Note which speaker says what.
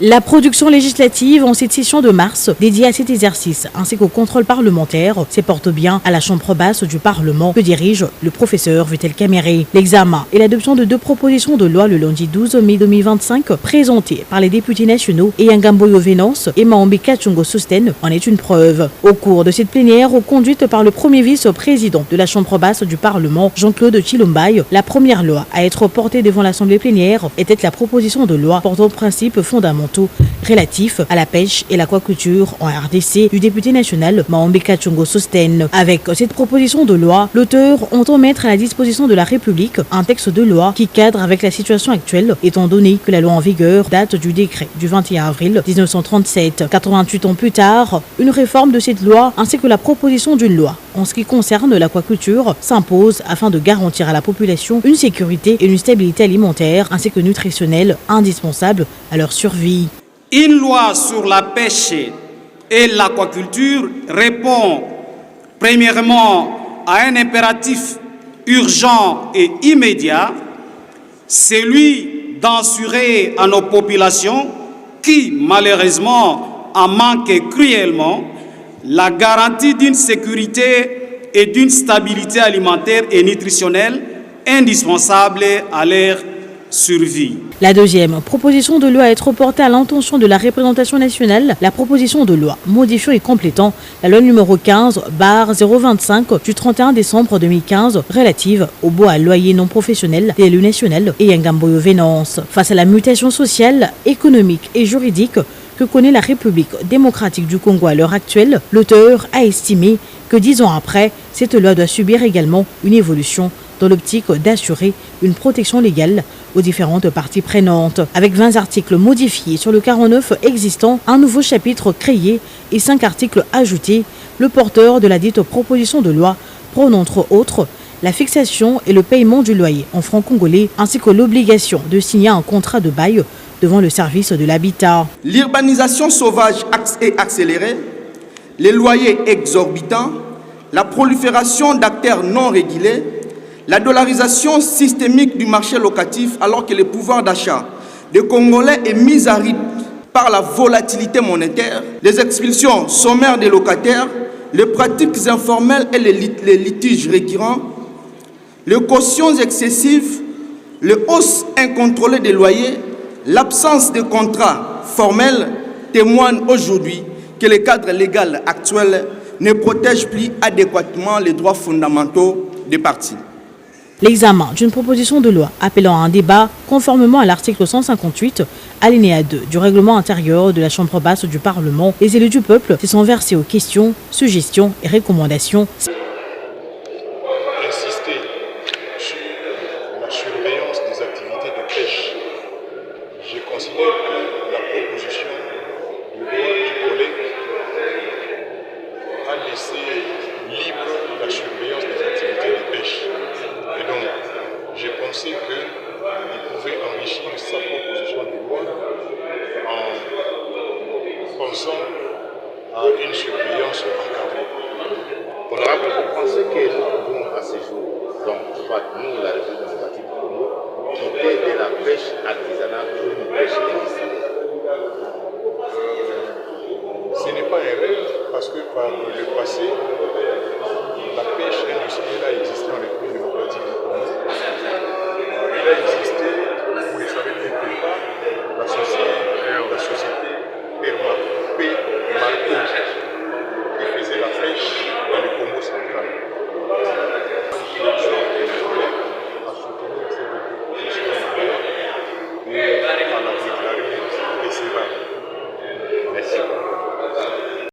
Speaker 1: La production législative en cette session de mars, dédiée à cet exercice, ainsi qu'au contrôle parlementaire, se porte bien à la chambre basse du Parlement que dirige le professeur Vital Kamerhe. L'examen et l'adoption de 2 propositions de loi le lundi 12 mai 2025, présentées par les députés nationaux Eyangamboyo Venance et Maombi Kachungo Sosten, en est une preuve. Au cours de cette plénière, conduite par le premier vice-président de la chambre basse du Parlement, Jean-Claude Chilombaye, la première loi à être portée devant l'Assemblée plénière était la proposition de loi portant principes fondamentaux relatifs à la pêche et l'aquaculture en RDC du député national Maombi Kachungo Sosten. Avec cette proposition de loi, l'auteur entend mettre à la disposition de la République un texte de loi qui cadre avec la situation actuelle, étant donné que la loi en vigueur date du décret du 21 avril 1937. 88 ans plus tard, une réforme de cette loi ainsi que la proposition d'une loi en ce qui concerne l'aquaculture s'impose afin de garantir à la population une sécurité et une stabilité alimentaire ainsi que nutritionnelle indispensables à leur survie.
Speaker 2: Une loi sur la pêche et l'aquaculture répond premièrement à un impératif urgent et immédiat, celui d'assurer à nos populations qui malheureusement en manquent cruellement la garantie d'une sécurité et d'une stabilité alimentaire et nutritionnelle indispensable à leur survie.
Speaker 1: La deuxième proposition de loi à être portée à l'intention de la représentation nationale, la proposition de loi modifiant et complétant la loi numéro 15/025 du 31 décembre 2015 relative au bois à loyer non professionnel des élus nationaux et Eyangamboyo Venance. Face à la mutation sociale, économique et juridique que connaît la République démocratique du Congo à l'heure actuelle, l'auteur a estimé que 10 ans après, cette loi doit subir également une évolution dans l'optique d'assurer une protection légale aux différentes parties prenantes. Avec 20 articles modifiés sur le 49 existant, un nouveau chapitre créé et 5 articles ajoutés, le porteur de la dite proposition de loi prône entre autres la fixation et le paiement du loyer en francs congolais ainsi que l'obligation de signer un contrat de bail devant le service de l'habitat.
Speaker 3: L'urbanisation sauvage et accélérée, les loyers exorbitants, la prolifération d'acteurs non régulés, la dollarisation systémique du marché locatif alors que le pouvoir d'achat des Congolais est mis à rythme par la volatilité monétaire, les expulsions sommaires des locataires, les pratiques informelles et les litiges récurrents, les cautions excessives, les hausses incontrôlées des loyers, l'absence de contrats formels témoignent aujourd'hui que le cadre légal actuel ne protège plus adéquatement les droits fondamentaux des parties.
Speaker 1: L'examen d'une proposition de loi appelant à un débat conformément à l'article 158, alinéa 2 du règlement intérieur de la Chambre basse du Parlement, les élus du peuple se sont versés aux questions, suggestions et recommandations.
Speaker 4: Insister sur la surveillance des activités de pêche. Je considère que la proposition de loi du collègue a laissé libre la surveillance des activités de pêche. Et donc, j'ai pensé qu'il pouvait enrichir sa proposition de loi en pensant à une surveillance encadrée.
Speaker 5: Honorable, vous pensez que nous pouvons à ce jour, donc nous, la République démocratique du Congo, quitter de la pêche artisanale pour une pêche industrielle?
Speaker 4: Ce n'est pas un rêve, parce que par le passé, la pêche industrielle a existé en République démocratique du Congo.